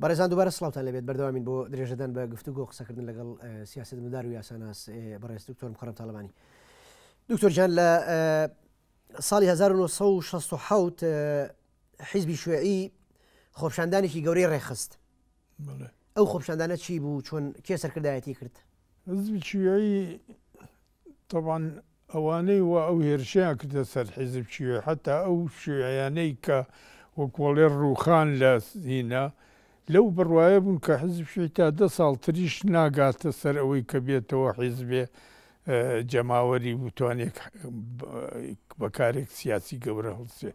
بەڕێزان دووبارە سڵاوتان لەبێت بەردەوامین بۆ درێژەدان بە گفتوگۆ قسەکردن لەگەڵ سیاسەتمەدار و یاساناس بەڕێز دکتۆر مکەرەم تاڵەبانی. دکتۆر جان لە ساڵی 1967 حیزبی شوێعی خۆپیشاندانێکی گەورەی ڕێخست. ئەو خۆپیشاندانە چی بوو چۆن کێ سەرکردایەتی کرد؟ حیزبی شوێعی طبعا ئەوانەی وە ئەو هێرشیان کردە سەر حیزب شوێعی حتا ئەو شوێعیانەی کە وەکوڵێ ڕووخان لە هینە لەو بڕواایە بوون کە حیزب شوێعی تا 10 ساڵ تریش ناگاتە سەر ئەوەی کە بێتەوە حیزبێ جەماوەری بتوانێت بەکارێک سیاسی گەورە هەڵسێ.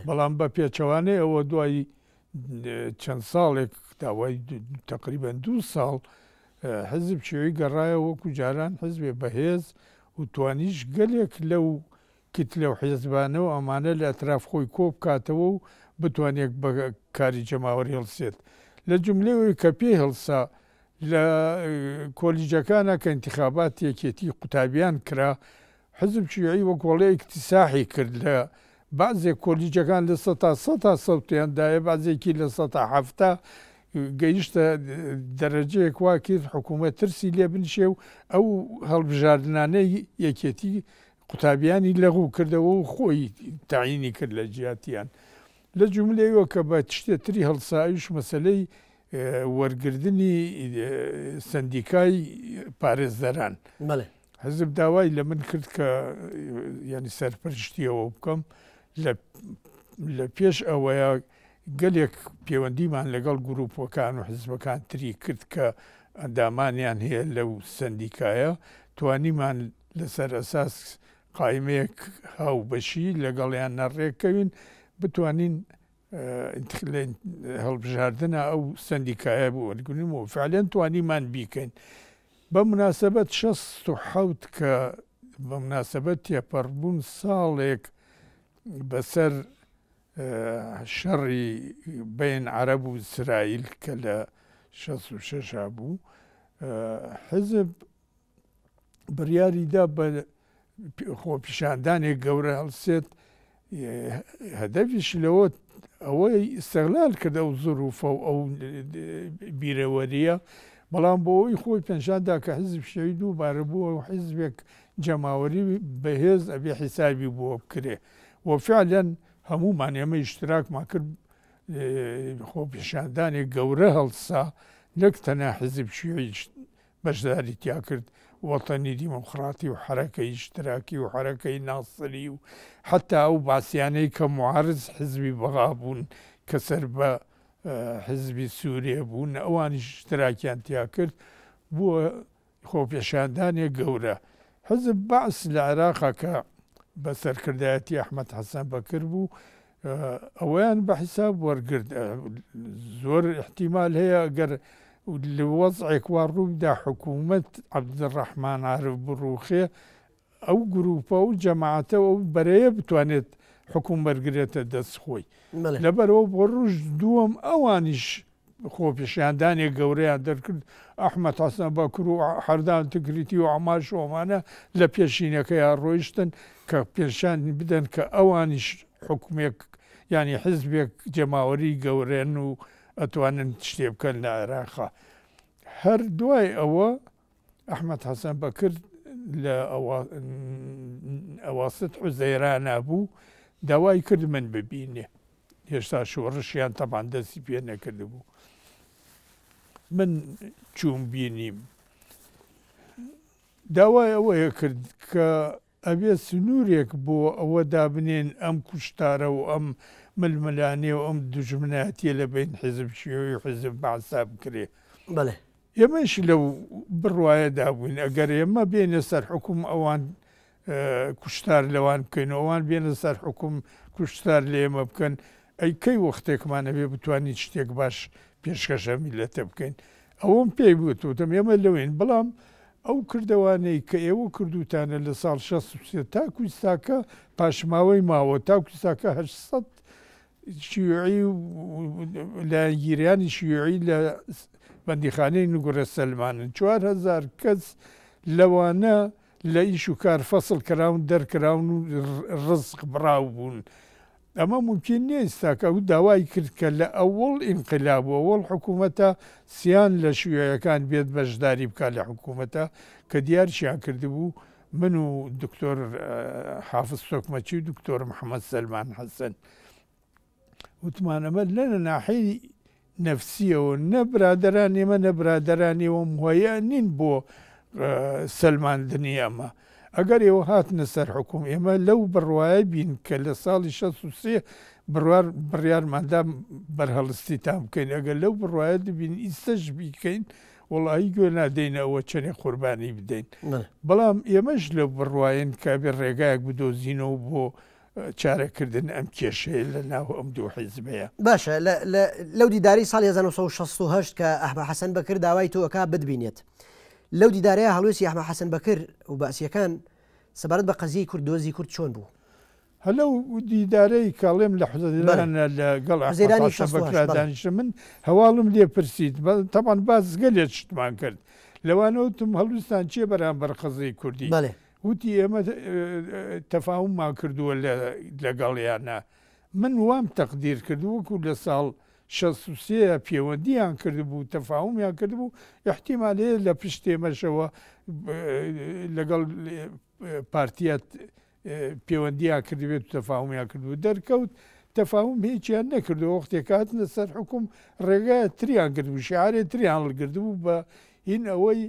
بەڵام بە پێچەوانەی ئەوە دوای چەند ساڵێک داوای تقریبا 2 ساڵ حیزب شوێعی گەڕایە وەکو جاران حیزبێ بەهێز و توانیش گەلێک لەو کتلە و حیزبانەوە ئەمانە لە ئەتراف خۆی کۆ بکاتەوە و بتوانێت بە کاری جەماوەری هەڵسێت. لە جملەوەی کە پێی هەڵسا لە کۆلیجەکانە کە انتخابات یەکێتی قوتابیان کرا حیزب شوێعی وەکوڵێ اکتساحی کرد لە بعضێک کۆلیجەکان لە 100 سەوتیاندایە بعضێکی لە 170 گەیشتە دەرەجەیەک وا کرد حکوومەت ترسی لێ بنشێ و ئەو هەڵبژاردنانەی یەکێتی قوتابیانی لەغوو کردەوە و خۆی تاعینی کرد لە جیاتیان. لە جملەیەوە کە بە شتێتری هەڵسایش مەسلەی وەرگردنی سندیکای پارێزدەران. حزب داوای لە من کرد کە ینی سەرپەرشتیەوە بکەم لە پێش ئەوەیە گەلێک پەیوەندیمان لەگەڵ گروپەکان و حزبەکان تری کرد کە ئەندامانیان هەیە لەو سندیکایە توانیمان لەسەر ئەساس قایمەیەک هاوبەشی لەگەڵیان نەڕێکەوین بتوانین هەڵبژاردنە ئەو سندیکایە بوو وەرگونیمەوە فعلەن توانیمان بیکەین. بە مناسبەت 67 کە بە مناسبەت تێپەڕبوون ساڵێک بەسەر شەڕی بین عەرەب و ئیسرائیل کە لە 66 بوو حزب بڕیاریدا بە خۆپیشاندانێک گەورە هەڵسێت هەدەفیش لەوە ئەوەی ئیستیغلال کرد ئەو زروفە و ئەو بیرەوەریە بەڵام بۆ ئەوی خۆی پێنجاندا کە حیزب شوێعی دووبارە بووە و حیزبێک جەماوەری بەهێز ئەبێ حیسابی بووە بکرێ وفعلەن هەمومان ئێمە ئیشتراکمان کرد خۆپیشاندانێک گەورە هەڵسا نەک تەنیا حیزب شوێعی بەشداری تیا کرد وەتەنی دیموکراتی و حرەکەی ئیشتراکی و حرەکەی ناسری و حتا ئەو باسییانەی کە معارض حزبی بەغا بوون کە سەر بە حزبی سوورێ بوون ئەوانی ئیشتراکیان تیا کرد بووە خۆپیشاندانێک گەورە. حزب بەعس لە عێراقا کە بە سەرکردایەتی ئەحمەد حەسەن بەکر بوو ئەوەیان بە حیساب وەرگرت. زۆر احتیمال هەیە ئەگەر لە وەزعێک وا ڕوویدا حکوومەت عەبدوڕەحمان عارف بڕووخێ ئەو گروپە و جەماعەتەوە و بەرەیە بتوانێت حکوم وەرگرێتە دەستخۆی. لەبەرەوە بۆ ڕۆژ دووەم ئەوانیش خۆپیشاندانێک گەورەیان دەرکرد ئەحمەد حەسەن بەکر و حەردان تکریتی و عەماش ئەوانە لە پێشینەکەیان ڕۆیشتن کە پێشانی بدەن کە ئەوانیش حکومێک ینی حیزبێک جەماوەری گەورەن و ئەتوانن شتێ بکەن لە عێراقا. هەر دوای ئەوە ئەحمەد حەسەن بەکر لە ئەواست حوزەیرانە بوو داوای کرد من ببینێ هێشتا شۆڕشیان تەبان دەستی پێ نەکرد بوو. من چوون بینیم داوای ئەوەیە کرد کە ئەبێ سنوورێک بۆ ئەوە دابنێن ئەم کوشتارە و ئەم ململانێ و ئەم دوژمنایەتیە لە بین حیزب شوێعی و حیزب بەعسا بکرێ. ئێمەش لەو بڕواایەدا بووین ئەگەر ئێمە بێنە سەر حکوم ئەوان کوشتار لەوان بکەین ئەوان بێنە سەر حکوم کوشتار لە ئێمە بکەن ئەی کەی وەختێکمانە بێ بتوانین شتێک باش پێشکەشە میلەتە بکەین. ئەوەم پێی بوتوتم ئێمە لەوێن بەڵام ئەو کردەوانەی کە ئێوە کردوتانە لە ساڵ 63 تاکوی ساکە پاشماوەی ماوە تاکوی ساکە 800 شیوعی لایەنگیریانی شیوعی لە بەندیخانەی نوگورە سەلمانن 4000 کەس لەوانە لە ئیش و کار فەسڵ کراون دەرکراون و ڕزق بڕاو بوون. ئەمە ممکن نییە ئێستاکە ئەو داوای کرد کە لە ئەوڵ ئینقلاب و ئەوڵ حکوومەتە سیان لە شوێیەکان بێت بەشداری بکات لە حکوومەتە کە دیارشیان کردبوو من و دکتۆر حافظ تۆکمەچی و دکتۆر محەممەد سەلمان حەسەن وتمان ئەمە لەنە ناحەی نەفسیەوە نەبرادەران ئێمە نەبرادەرانیەوە مهۆیە نین بۆ سەلماندنی ئەمە ئەگەر ئێوە هاتنە سەر حکوم ئێمە لەو بڕواایە بین کە لە ساڵی 63 بڕیارماندا بەرهەڵستیتان بکەین ئەگەر لەو بڕواایە دەبین ئیسەش بیکەین وڵایی گوێ نادەینە ئەوە چەندێک قوربانی بدەین بەڵام ئێمەش لە بڕواین کابێ ڕێگایەک بدۆزینەوە بۆ چارەکردن ئەم کێشەیە لە ناو ئەم دوو حیزبەیە باشە لەو دیداری ساڵی 1968 کە ئەحمەد حەسەن بەکر داوای تۆکا بتبینێت لەو دیدارەیە هەڵوێستی ئەحمەد حەسەن بەکر و باسیەکان سەبارەت بە قەزیی کورد دۆزی کورد چۆن بوو هەلو دیدارەی کاڵێم لە حوزەیرانە لەگەڵ بەکرادانیشە من هەواڵم لێ پرسیت تەمان باز گەلێت شتمان کرد لەوانەوتم هەڵوستان چێ بەرامبەر قەزەی کوردی وتی ئێمە تەفاوممان کردووە لەگەڵیانە من وام تەقدیر کرد وەکو لە ساڵ 63 پەیوەندیان کردبوو تەفاومیان کردبوو احتیمالەیە لە پشتێمەشەوە لەگەڵ پارتیات پەیوەندیان کردبێت و تەفاومیان کردبوو دەرکەوت تەفاوم هیچیان نەکردو وەختێک هاتنە سەر حکوم ڕێگایە تریان کردبوو شیعارێ تریان هەڵگرتبوو بە هین ئەوەی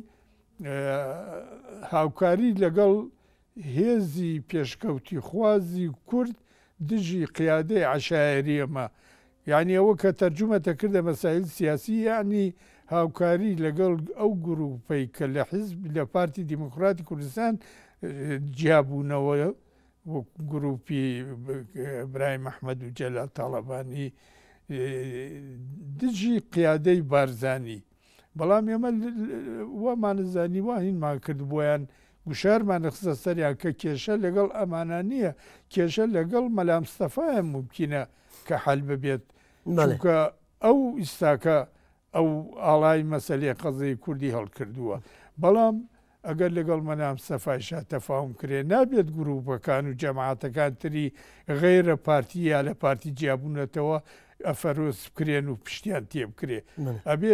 هاوکاری لەگەڵ هێزی پێشکەوتی خوازی کورد دژی قیادەی عەشایری ئەمە یعنی ئەوە کە تەرجمەتە کردە مەسائل سیاسی یعنی هاوکاری لەگەڵ ئەو گروپەی کە لە حیزب لە پارتی دیموکراتی کوردستان جیابوونەوە گروپی برایم ئەحمەد و جەلال تاڵەبانی دژی قیادەی بارزانی بەڵام ئێمە وامانەزانی وا هینمان کرد بۆیان گوشارمانە خستە سەریان کە کێشە لەگەڵ ئەمانە نییە کێشە لەگەڵ مەلا مستەفایە ممکنە کە حەل ببێت چونکە ئەو ئیستاکە ئەو ئاڵای مەسەلەی قەزەی کوردی هەڵکردووە بەڵام ئەگەر لەگەڵ مەلا مستەفایشا تەفاهم کرێ نابێت گروپەکان و جەماعەتەکان تری غەیرە پارتی یا لە پارتی جیابوونەتەوە ئەفەرۆز بکرێن و پشتیان تێ بکرێ ئەبێ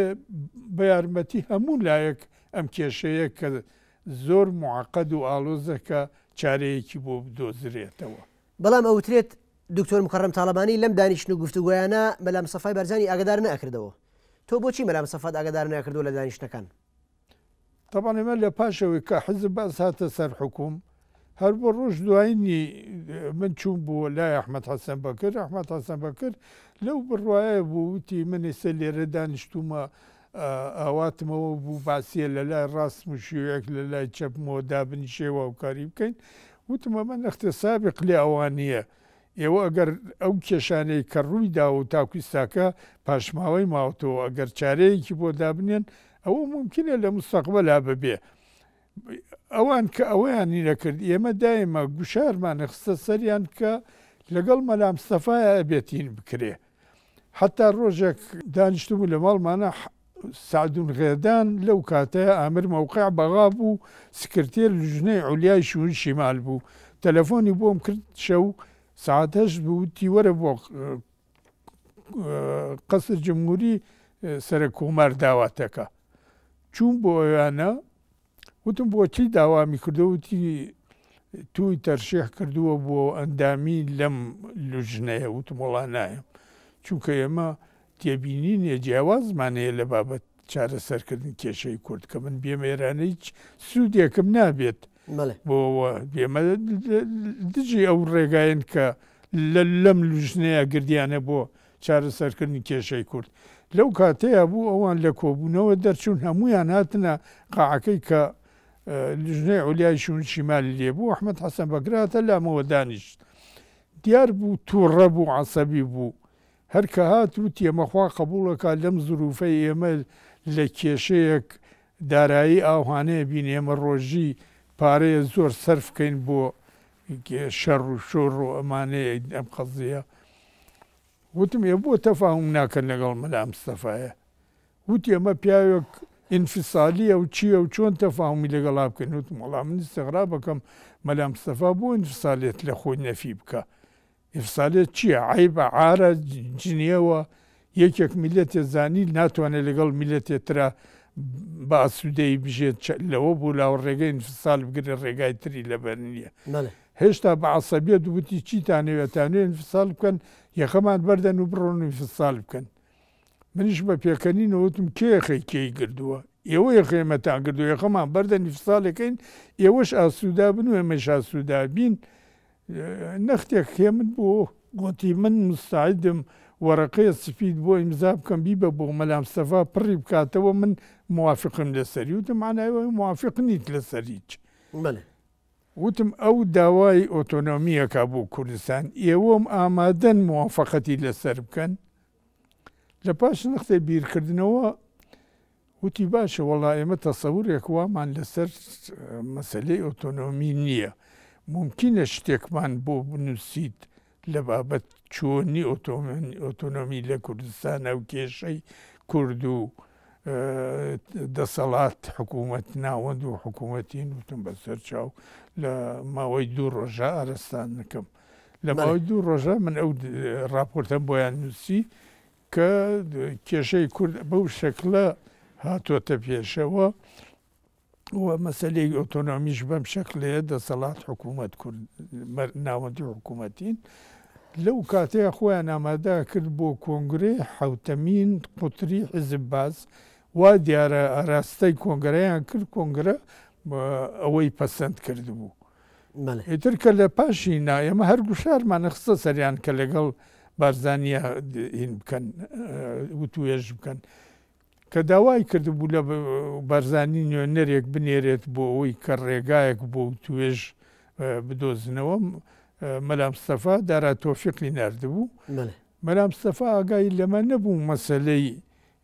بە یارمەتی هەموو لایەک ئەم کێشەیە کە زۆر معقەد و ئاڵۆزەکە چارەیەکی بۆ بدۆزرێتەوە بەڵام ئەوترێت دکتۆر مکەڕەم تاڵەبانی لەم دانیشتن و گفتوگویانە مەلا مستەفای بەرزانی ئاگادار نەکردەوە تۆ بۆچی مەلا مستەفات ئاگادار نەکردووە لە دانیشتەکان طبعا ئێمە لە پاشەوەی کە حزب باس هاتە سەر حکوم هەر بۆ ڕۆژ دوایینی من چوون بووە لای ئەحمەد حەسەن بەکر ئەحمەد حەسەن بەکر لەو بڕواایە بوو وتی من ئێستا لێرە دانیشتومە ئاواتمەوە بوو باسیە لە لای ڕاست و شێوەیەک لە لای چەپمەوە دابنیشێوە و کاری بکەین وتمە من اختسابق لێ ئەوانیە ئێوە ئەگەر ئەو کێشانەی کە ڕوویدا و تاکویستاکە پاشماوەی ماوەتەوە ئەگەر چارەیەکی بۆ دابنێن ئەوە ممکنە لە مستەقبەلا ببێ ئەوان کە ئەوەیانی نەکرد ئێمە دایمە گوشارمانە خستە سەریان کە لەگەڵ مەلا مستەفایە ئەبێتین بکرێ حتا ڕۆژێک دانیشتبوو لە ماڵمانە سعدون غێدان لەو کاتەیە ئامر مەوقع بەغا بوو سکرتێر لژنەی عولیای شوون شیمال بوو تەلەفۆنی بۆم کرد شەو سعات 8 بوو تیوەرە بۆ قەسر جمهوری سەرە کۆمار داواتەکە چوون بۆ ئەوانە وتم بۆچی داوامی کردەوتی توی تەرشێح کردووە بۆ ئەندامی لەم لژنەیە وتم وەڵا نایە چونکە ئێمە تێبینینێ جیاوازمانەیە لە بابەت چارەسەرکردن کێشەی کورد کە من بێمە هیچ سوودێکم نابێت بۆ بێمە دژی ئەو ڕێگاین کە لەم لژنەیە گردیانە بۆ چارەسەرکردنی کێشەی کورد لەو کاتەیە بوو ئەوان لە کۆبوونەوە دەرچوون هەمویان هاتنە قاعەکەی کە لژنەی عولیای شوون شیمالی لێ بوو ئەحمەد حەسەن بەکراتە لامەوە دانیشت دیار بوو تووڕە بوو عەسەبی بوو هەر کە هات وتی ئێمەخوا قبوڵەکە لەم زروفەی ئێمە لە کێشەیەک دارایی ئاوهانەیە بین ئێمە ڕۆژی پارەیە زۆر سەرف بکەین بۆ شەڕ و شۆڕ و ئەمانەیە ئەم قەزیە وتم ێ بۆ تەفاهم ناکەن لەگەڵ مەلا مستەفایە وتی ئەمە پیاوێک ئینفیسالیە و چییە و چۆن تەفاهمی لەگەڵا بکەین وتم وەڵام من استیغراب بەکەم مەلا مستەفا بۆ ئینفیسالێت لە خۆی نەفی بکە ئفسالێت چییە؟ عیبە عارە جنیەوە یەکێک میلەتێ زانی ناتوانێت لەگەڵ میلەتێ ترە بە ئاسوودەی بژێت لەوە بوو لاوە ڕێگەی انفسال بگرێ ڕێگای تری لەبەر نییە. هێشتا بە عەسەبیەت وتی چیتانەوێتانوێ انفسال بکەن یەخەمان بەردەن و بڕۆن انفسال بکەن. منیش بە پێکەنینەوە وتم کێخەی کێی کردووە ئێوە یەخێمەتان کردو یەخەمان بەردەن انفسالەکەین ئێوەش ئاسوودا بن و ئێمەش ئاسوودا بین. نەختێک هێمن بۆ گوتی من مستعدم وەرەقەیە سفید بۆ ئیمزا بکەم بیبە بۆ مەلا مستەفا پڕی بکاتەوە من موافقم لەسەری وتم معناوە موافق نیت لەسەریچ. وتم ئەو داوای ئۆتۆنۆمیەکە بۆ کوردستان ئێوەم ئامادەن موافقەتی لەسەر بکەن. لە پاش نەختێ بیرکردنەوە وتی باشە وەڵا ئێمە تەسەورێک وامان لەسەر مەسەلەی ئۆتۆنۆمی نییە. ممکنە شتێکمان بۆ بنووسیت لە بابەت چۆنی ئۆتۆنۆمی لە کوردستانە و کێشەی کورد و دەسەڵات حکوومەت ناوەند و حکوومەتین وتم بەسەر چاو لە ماوەی 2 ڕۆژە ئارەستان نەکەم. لە ماوەی 2 ڕۆژە من ئەو راپۆرتەم بۆیان نووسی کە کێشەی کورد بەو شەکلە هاتوۆتە پێشەوە و مەسەلەی ئۆتۆنۆمیش بەم شەکلەیە دەسەڵات حکوومەت کورد ناوەندی حکوومەتین. لەو کاتەیە خۆیان ئامادە کرد بۆ کۆنگرێ حوتەمین قوتری حیزب باز وا دیارە ئاراستەی کۆنگرەیان کرد کۆنگرە ئەوەی پەسەند کرد بوو. ئیتر کە لە پاشی ئێمە هەر گوشارمانە خستە سەریان کە لەگەڵ بارزانیە هین بکەن وتوێژ بکەن کە داوای کردبوو لە بارزانی نوێنەرێک بنێرێت بۆ ئەوەی کە ڕێگایەک بۆ توێژ بدۆزنەوە. مەلا مستەفا دارا تۆفیقی نردبوو. مەلا مستەفا ئاگای لەمە نەبوو مەسەلەی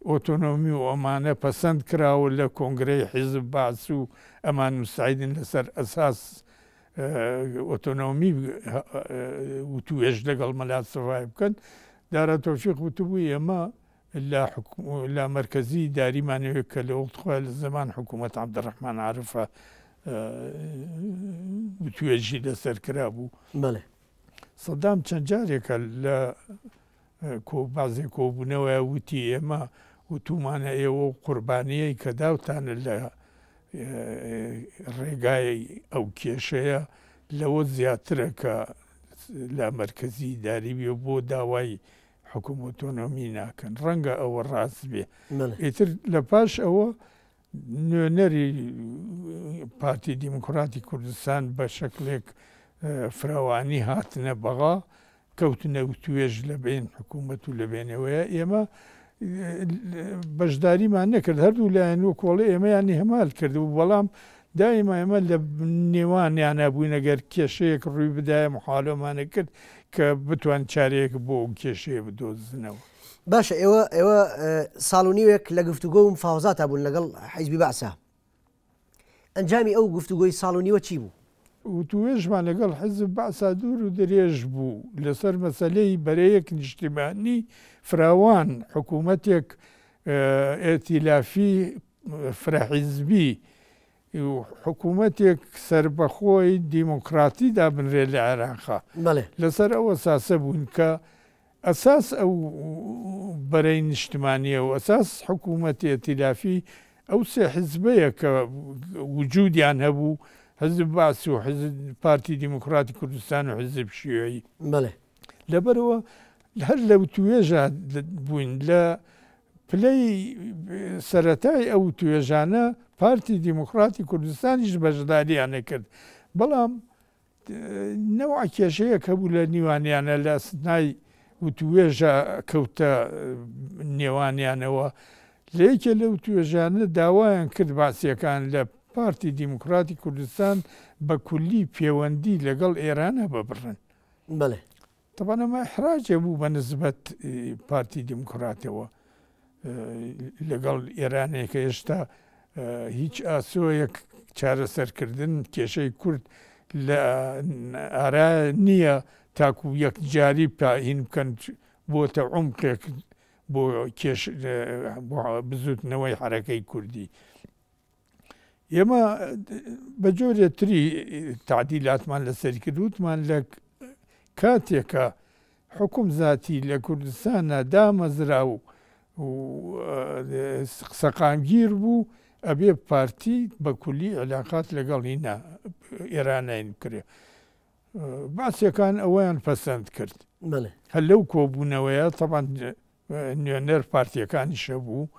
ئۆتۆنۆمی و ئەمانە پەسەند کراوە لە کۆنگرەی حیزب باس و ئەمان مساعدن لەسەر ئەساس ئۆتۆنۆمی وتوێژ لەگەڵ مەلا مستەفای بکەن. دارا تۆفیق وتبووی ئێمە لا مرکزی داریمانەوێت کە لە وەختخوا لە زەمان حکوومەت عەبدوڕەحمان عارفە توێژی لەسەر کرا بوو. سەدام چەند جارێکە لە بازێ کۆبوونەوە وتی ئێمە وتومانە ئێوە قوربانیەی کە داوتانە لە ڕێگای ئەو کێشەیە لەوە زیاترە کە لا مرکزی داری بێ بۆ داوای حکوم ئۆتۆنۆمی ناکەن ڕەنگە ئەوە ڕاست بێ. ئیتر لە پاش ئەوە نوێنەری پارتی دیموکراتی کوردستان بە شەکلێک فراوانی هاتنە بەغا کەوتنە توێژ لە بین حکوومەت و لە بینەوەیە ئێمە بەشداریمان نەکرد هەردوو لایەن و کۆڵی ئێمەیانی هەمال کردبوو بەڵام دایما ئێمە لە نێوانیانە بووین ئەگەر کێشەیەک ڕووی بدایە محالۆمانە کرد کە بتوان چارەیەک بۆ کێشەیە بدۆزنەوە. باشە ئێوە ساڵ و نیوێک لە گفتوگۆ و مفاوزاتە بوون لەگەڵ حیزبی بەعسە. ئەنجامی ئەو گفتوگۆی ساڵ و نیوە چی بوو؟ وتوێژمان لەگەڵ حیزب بەعسا دوور و درێژ بوو لەسەر مەسەلەی بەرەیەک نیشتیمانی فراوان حکوومەتێک ئێتیلافی فرەحیزبی حکوومەتێک سربەخۆی دیموکراتی دابنرێت لە عێراقا لەسەر ئەوە ساسە بوون کە ئەساس ئەو بەرەی نیشتمانیە و ئەساس حکوومەتی ئێتیلافی ئەو سێ حیزبەیە کە وجودیان هەبوو حزب باس و حزب پارتی دیموکراتی کوردستان و حزب شیوعی. لەبەرەوە هەر لەو توێژە بووین لە پلەی سەرەتای ئەو توێژانە پارتی دیموکراتی کوردستانیش بەشداریانە کرد بەڵام نەوع کێشەیەک هەبوو لە نیوانیانە لە ئەسنای وتوێژە کەوتە نێوانیانەوە لە یەکێ لەو توێژانە داوایان کرد باسیەکان لە پارتی دیموکراتی کوردستان بە کولی پەیوەندی لەگەڵ ئێرانە ببڕن. طبعا ئەمە ئیحراجێ بوو بە نسبەت پارتی دیموکراتەوە لەگەڵ ئێرانەیە کە ئێشتا هیچ ئاسۆیەک چارەسەرکردن کێشەی کورد لە ئارا نییە تاکو یەکجاری پاهین بکەن بۆتە عومقێک بۆ بزوتنەوەی حرەکەی کوردی. ئێمە بە جۆرێتری تعدیلاتمان لەسەر کردوتمان لە کاتێکە حکوم زاتی لە کوردستانە دامەزرا و سەقامگیر بوو ئەبێ پارتی بە کولی علاقات لەگەڵ هینا ئێرانین کرێ باسیەکان ئەوەیان پەسەند کرد هەر لەو کۆبوونەوەیە تەبان نوێنەر پارتیەکانیشە بوو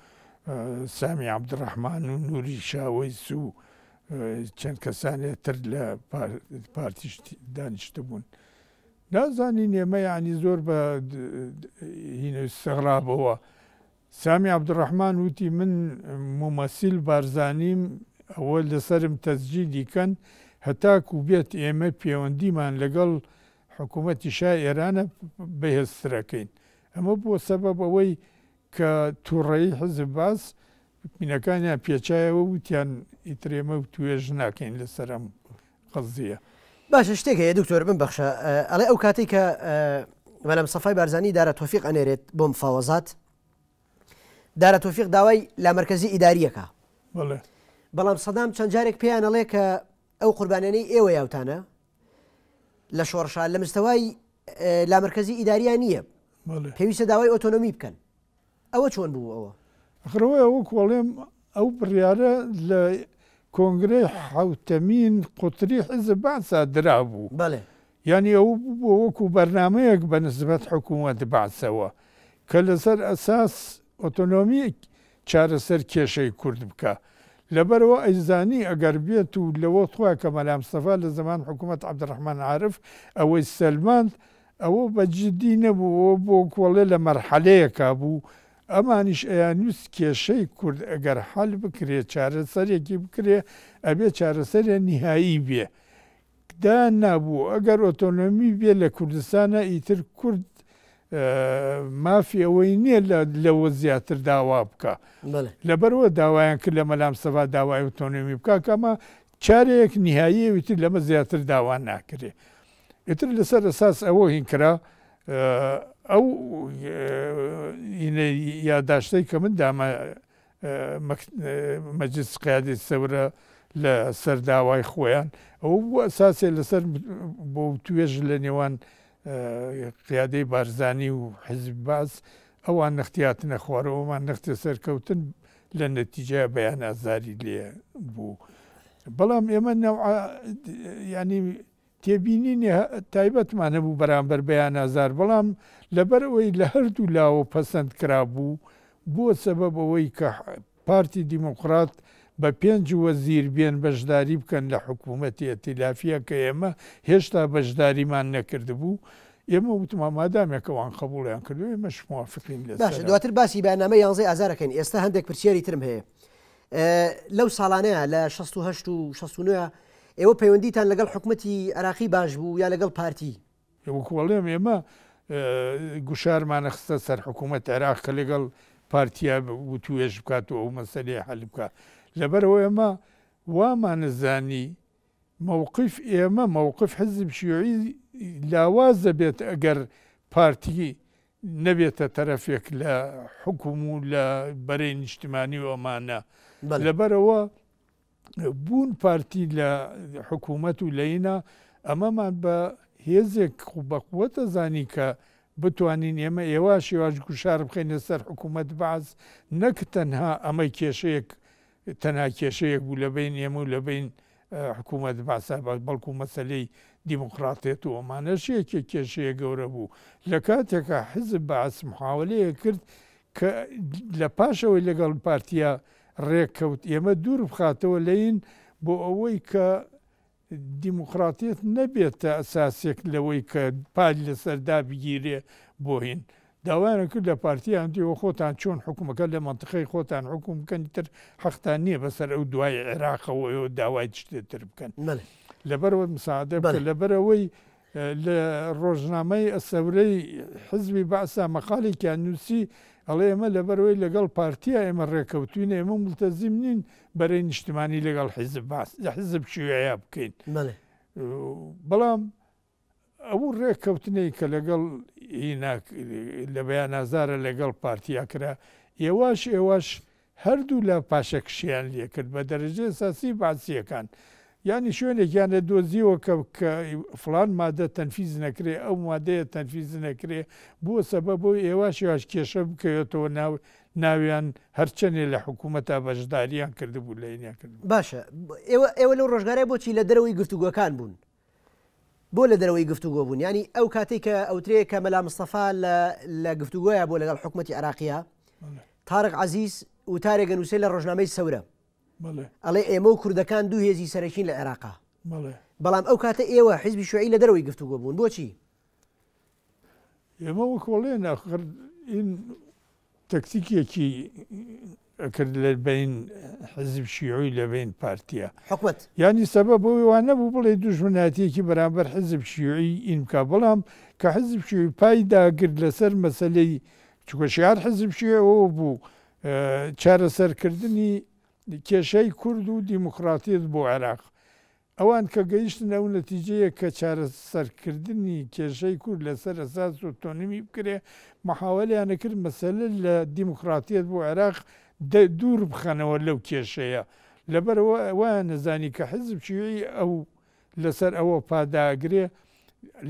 سامی عەبدوڕەحمان و نووری شاوەیس و چەند کەسانێتر لە پارتیش دانیشتە بوون نازانین ئێمە یعنی زۆر بە استغرابەوە سامی عەبدوڕەحمان وتی من ممەسیل بارزانیم ئەوە لەسەرم تەسجیلی کەن هەتاکو بێت ئێمە پەیوەندیمان لەگەڵ حکوومەتی شای ئێرانە بەهێزترەکەین ئەمە بۆ سەبەب ئەوەی کە تووڕەیی حزب باس مینەکانیان پێچایەوە وتیان ئیترێمە و توێژ ناکەین لەسەر ئەم قەزیە باشە شتێک هەیە دکتۆر ببەخشە ئەڵێ ئەو کاتێک کە مەلەم سەفای بارزانی دارە تۆفیق ئەنێرێت بۆ مفاوەزات دارە تۆفیق داوای لامەرکەزی ئیداریەکە بەڵام سەدام چەند جارێک پێیان ئەڵێ کە ئەو قوربانیانەی ئێوە یاوتانە لە شۆڕشان لە مستەوای لامەرکەزی ئیداریان نییە پێویستە داوای ئۆتۆنۆمی بکەن ئەوە چۆن بوو ئەوە ئەخرەوەی ئەوە کۆڵێم ئەو بڕیارە لە کۆنگرەی حوتەمین قوتری حزب باسا درابوو یعنی ئەو بوو وەکو بەرنامەیەک بە نسبەت حکوومەت باسەوە کە لەسەر ئەساس ئۆتۆنۆمی چارەسەر کێشەی کورد بکە لەبەرەوە ئەیزانی ئەگەر بێت و لەوە خۆی کە مەلام مستەفا لە زەمان حکوومەت عەبدوڕەحمان عارف ئەوەی سەلماند ئەوە بەجددی نەبوو بۆ کۆڵێ لە مەرحەلەیەکا بوو ئەمانیش ئەیانویست کێشەی کورد ئەگەر حەل بکرێ چارەسەرێکی بکرێ ئەبێ چارەسەرە نیهایی بێ دا نابوو ئەگەر ئۆتۆنۆمی بێ لە کوردستانە ئیتر کورد مافی ئەوەی نییە لەوە زیاتر داوا بکە لەبەرەوە داوایان کرد لە مەلام مستەفا داوای ئۆتۆنۆمی بکە کەمە چارێک نیهایی ویتر لەمە زیاتر داوا ناکرێ ئیتر لەسەر ئەساس ئەوە هینکرا ئەو یادداشتەی کە من دامە مەجلیس قیادەتی سەورە لە سەر داوای خۆیان ئەوە بوو ئەساسێ لەسەر بۆ توێژ لە نێوان قیادەی بارزانی و حزب باس ئەوان نەختیاتنە خوارەوەمان نەختە سەرکەوتن لە نەتیجە بەیان ئازاری لێ بوو بەڵام ئێمە ینی تێبینینی تایبەتمان هەبوو بەرامبەر بەیان ئازار بەڵام لەبەرەوەی لە هەردوو لاوە پەسەند کرا بوو بۆ سەبەب ئەوەی کە پارتی دیموقرات بە 5 وەزیر بێن بەشداری بکەن لە حکوومەتی ئەتیلافیە کە ئێمە هێشتا بەشداریمان نەکرد بوو ئێمە وتمان مادامێکەوان قبوڵیان کردو ئێمەش موافقین باشە دواتر باسی بەیاننامە 11 ئازارەکەین ئێستا هەندێک پرسیاری ترم هەیە لەو ساڵانەیە لە 68 و 69 ئێوە پەیوەندیتان لەگەڵ حکوومەتی عراقی باش بوو یا لەگەڵ پارتی وەڵێم ئێمە گوشارمانە خستە سەر حکوومەت عێراق کە لەگەڵ پارتیا و توێژ بکات و ئەو مەسەلەی حەل بکە لەبەرەوە ئێمە وامانەزانی مووقف ئێمە مووقف حزب شیوعی لاوازە بێت ئەگەر پارتی نەبێتە تەرەفێک لە حکوم و لە بەرەی نیشتیمانی و ئەمانە لەبەرەوە بوون پارتی لە حکوومەت و لەینە ئەمەمان بە هێزێک بەقووەتە زانی کە بتوانین ئێمە ئێواش گوشار بخەینە سەر حکوومەت باز نەک تەنها ئەمە کێشەیەک تەنها کێشەیەک بوو لە بین ئێمە و لە بین حکوومەت باسا بەڵکو مەسەلەی دیموکراتێت و ئەمانەشەیەکی کێشەیە گەورە بوو لە کاتێکە حزب باس محاولەیە کرد کە لە پاشەوەی لەگەڵ پارتیا ڕێککەوت ئێمە دوور بخاتەوە لەین بۆ ئەوەی کە دیموکراتیت نەبێتە ئەساسێک لەوەی کە پال لەسەردا بگیرێ بۆ هین داوایان کرد لە پارتیان دیوە خۆتان چۆن حکوومەکە لە منتقەی خۆتان حکوم بکەن تر حەقتان نییە بەسەر ئەو دوای عێراقەوە ئەوە داوای شتێتر بکەن لەبەرەوە مساعدە بکە لەبەرەوەی لە ڕۆژنامەی ئەسەورەی حزبی باسا مەقالێکیان نووسی ئەڵێ ئێمە لەبەرەوەی لەگەڵ پارتیا ئێمە ڕێکەوتوینە ئێمە ملتەزیم نین بەرەی نیشتیمانی لەگەڵ حزب باس حزب شیوعیە بکەین بەڵام ئەو ڕێککەوتنەی کە لەگەڵ لە بەیان ئازارە لەگەڵ پارتیا کرا ئێواش هەردوو لە پاشەکشیان لێ کرد بە دەرەجەی ئەساسی باسیەکان یعنی شوێنێکیانە دۆزیەوە کە فلان مادە تەنفیز نەکرێ ئەو مادەیە تەنفیز نەکرێ بۆ سەبە بۆ ئێواشیواش کێشە بکەوێتەوە ناویان هەرچەنێ لە حکوومەتا بەشداریان کردبوو لە عینیان کرد. باشە ئێوە لەو ڕۆژگارە بۆچی لە دەرەوەی گفتوگۆکان بوون بۆ لە دەرەوەی گفتوگۆ بوون ینی ئەو کاتێک کە ئەوترێ کە مەلا مستەفا لە گفتوگۆیە بۆ لەگەڵ حکوومەتی عراقیە تارق عەزیز وتارێکە نووسێ لە ڕۆژنامەی سەورە ئەڵێ ئێمە و کوردەکان دوو هێزی سەرەکین لە عێراقا بەڵام ئەو کاتە ئێوە حیزبی شوعی لە دەرەوەی گفتوگۆ بوون بۆچی؟ ئێمە وەکۆڵێن این تەکتیکێکی ئەکرد لە بین حزب شیعی لە بین پارتیە حکومەت ینی سەبە بۆی وان نەبوو بڵێ دوژمناتیەکی بەرامبەر حزب شیعی این بکە بەڵام کە حزب شیعی پایداگرت لەسەر مەسەلەی چونکە شیعار حزب شیعی ئەوە بوو چارەسەرکردنی کێشەی کورد و دیموکراتیت بۆ عێراق ئەوان کە گەیشتن ئەو نەتیجەیە کە چارەسەرکردنی کێشەی کورد لەسەر ئەساس ئۆتۆنۆمی بکرێ محاوەلیانە کرد مەسەلە لە دیموکراتیت بۆ عێراق دوور بخەنەوە لەو کێشەیە لەبەرەوە وایە نەزانی کە حزب شیعی ئەو لەسەر ئەوە پاداگرێ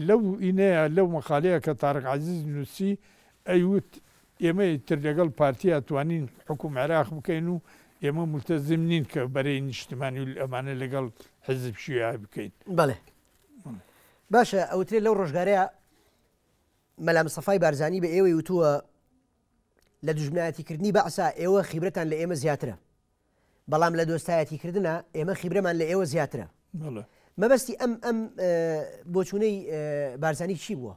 لەو ئینەیە لەو مەقالەیە کە تارق عەزیز نووسی ئەیوت ئێمە تر لەگەڵ پارتیا توانین حکوم عێراق بکەین و ئێمە ملتەزم نین کە بەرەی نیشتمانی و ئەمانە لەگەڵ حزب شیعی بکەین. بەڵێ باشە ئەوترێ لەو ڕۆژگارەیە مەلا مستەفای بارزانی بە ئێوەی وتووە لە دوژمنایەتیکردنی بەعسا ئێوە خیبرەتان لە ئێمە زیاترە بەڵام لە دۆستایەتیکردنە ئێمە خیبرەمان لە ئێوە زیاترە مەبەستی ئەم بۆچوونەی بارزانی چی بووە؟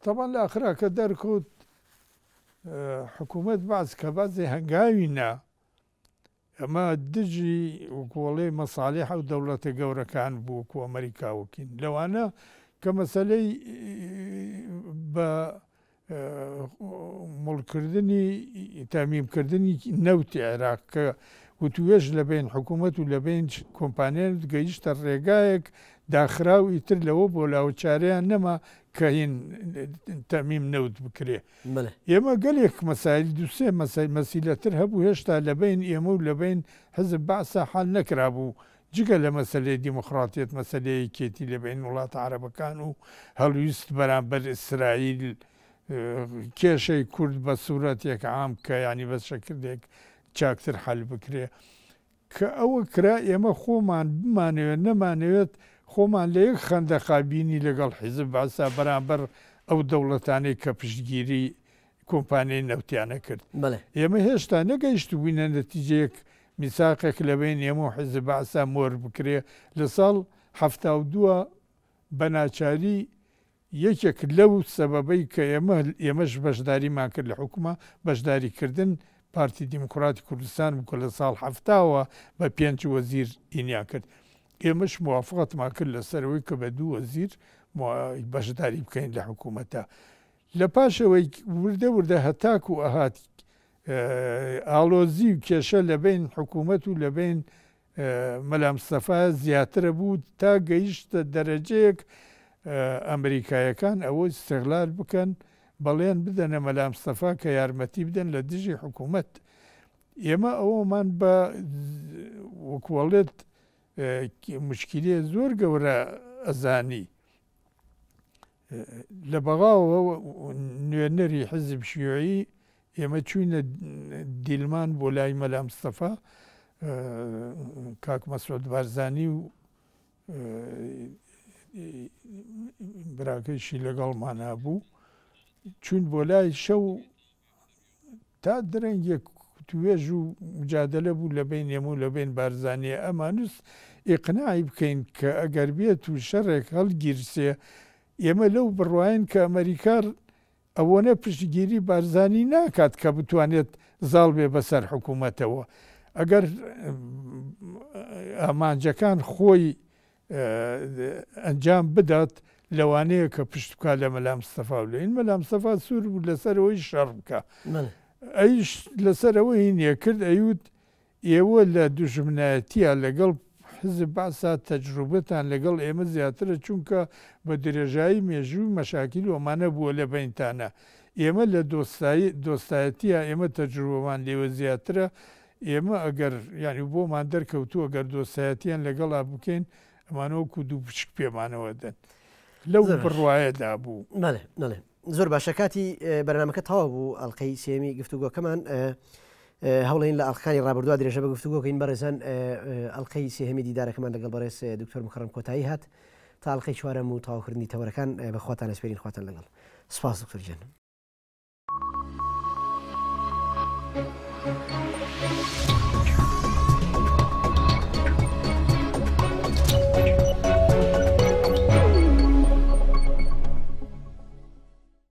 طبعا لە ئاخرا کە دەرکەوت حکوومەت باز کە بازێ هەنگاوینا ئەمە دژی وەکوڵێ مەساڵح و دەوڵەتە گەورەکان بوو وەکو ئەمریکاوەکین لەوانە کە مەسەلەی بە مڵکردنی تامیمکردنی نەوتی عێراق کە وتوێژ لە بین حکوومەت و لە بین کۆمپانیان گەیشتە ڕێگایەک داخراوی تر لەوە بۆ لاوچارەیان نەما کە هین تەمیم نەوت بکرێ ئێمە گەلێک مەسایل دووسێ مەسیلەتر هەبوو هێشتا لە بین ئێمە و لە بین حزب بەعسا حال نەکرا بوو جگە لە مەسەلەی دیموکراتیت مەسەلەی کێتی لە بین وڵاتە عەرەبەکان و هەڵویست بەرامبەر ئیسرائیل کێشەی کورد بە سوورەتێک عام کە ینی بە شەکردێک چاکتر حەل بکرێ کە ئەوە کرا ئێمە خۆمان بمانەوێت نەمانەوێت خۆمان لە یەک خەندەقابینی لەگەڵ حیزب بەعسا بەرامبەر ئەو دەوڵەتانەی کە پشتگیری کۆمپانیای نەوتیانە کرد ئێمە هێشتا نەگەیشت بووینە نەتیجەیەک میساقێک لە بین ئێمە و حیزب بەعسا مۆر بکرێ لە ساڵ 1970 بەناچاری یەکێک لەو سەبەبەی کە ئێمەش بەشداریمان کرد لە حکومە بەشداریکردن پارتی دیموکراتی کوردستان بکە لە ساڵ هەفتاوە بە 5 وەزیر ئینیا کرد ئێمەش موافقەتمان کرد لەسەرەوەی کە بە 2 وەزیر بەشداری بکەین لە حکوومەتە لە پاشەوەی وردە هەتاک و ئەهات ئاڵۆزی و کێشە لە بین حکوومەت و لە بین مەلا مستەفا زیاترە بوو تا گەیشتە دەرەجەیەک ئەمریکایەکان ئەوە استیغلال بکەن بەڵێن بدەنە مەلا مستەفا کە یارمەتی بدەن لە دژی حکوومەت ئێمە ئەوەمان بە وەکوەڵێت مشکلێ زۆر گەورە ئەزانی لە بەغاوە نوێنەری حزب شیوعی ئێمە چوینە دیلمان بۆ لای مەلا مستەفا کاک مەسعود بارزانی و براکەیشی لەگەڵمان هەبوو چون بۆ لای شەو تا درەنگێک توێژ و مجادلە بوو لە بین ئێمە و لە بین بارزانیە ئەمانوس ئیقناعی بکەین کە ئەگەر بێت و شەڕێک هەڵگیرسێ ئێمە لەو بڕواین کە ئەمریکار ئەوەنە پشتگیری بارزانی ناکات کە بتوانێت زاڵ بێ بەسەر حکوومەتەوە ئەگەر ئامانجەکان خۆی ئەنجام بدات لەوانەیە کە پشت بکات لە مەلا مستەفا و لەین مەلا مستەفا سوور بوو لەسەرەوەی شەڕ بکە ئەیش لەسەرەوەی نییە کرد ئەیوت ئێوە لە دوژمنایەتیە لەگەڵ حزب بەعسا تەجروبەتان لەگەڵ ئێمە زیاترە چونکە بە درێژایی مێژووی مەشاکیل ئەمانە بووە لە بینتانە ئێمە لە دۆستایەتیە ئێمە تەجروبەمان لێوە زیاترە ئێمە ئەگەر ینی بۆمان دەرکەوتووە گەر دۆسایەتیان لەگەڵا بکەین ئەمانەوەکو دوو بچک پێمانەوە دەن لەو بڕواایەدا بوو. نەڵێ زۆر باشە کاتی بەرنامەکە تەواو بوو ئەڵلقەی سێمی گفتوگۆکەمان هەوڵین لە ئەڵلقەکانی ڕابردووە درێژە بە گفتوگۆکەین بەڕێزان ئەڵلقەی سێهەمی دیدارەکەمان لەگەڵ بەڕێز دکتۆر مکەڕەم کۆتایی هات تا ئەڵلقەی چوارەم و تاواکردنی تەوەرەکان بەخواتان ئەسپێرین خواتان لەگەڵ سپاس دکتۆر جان.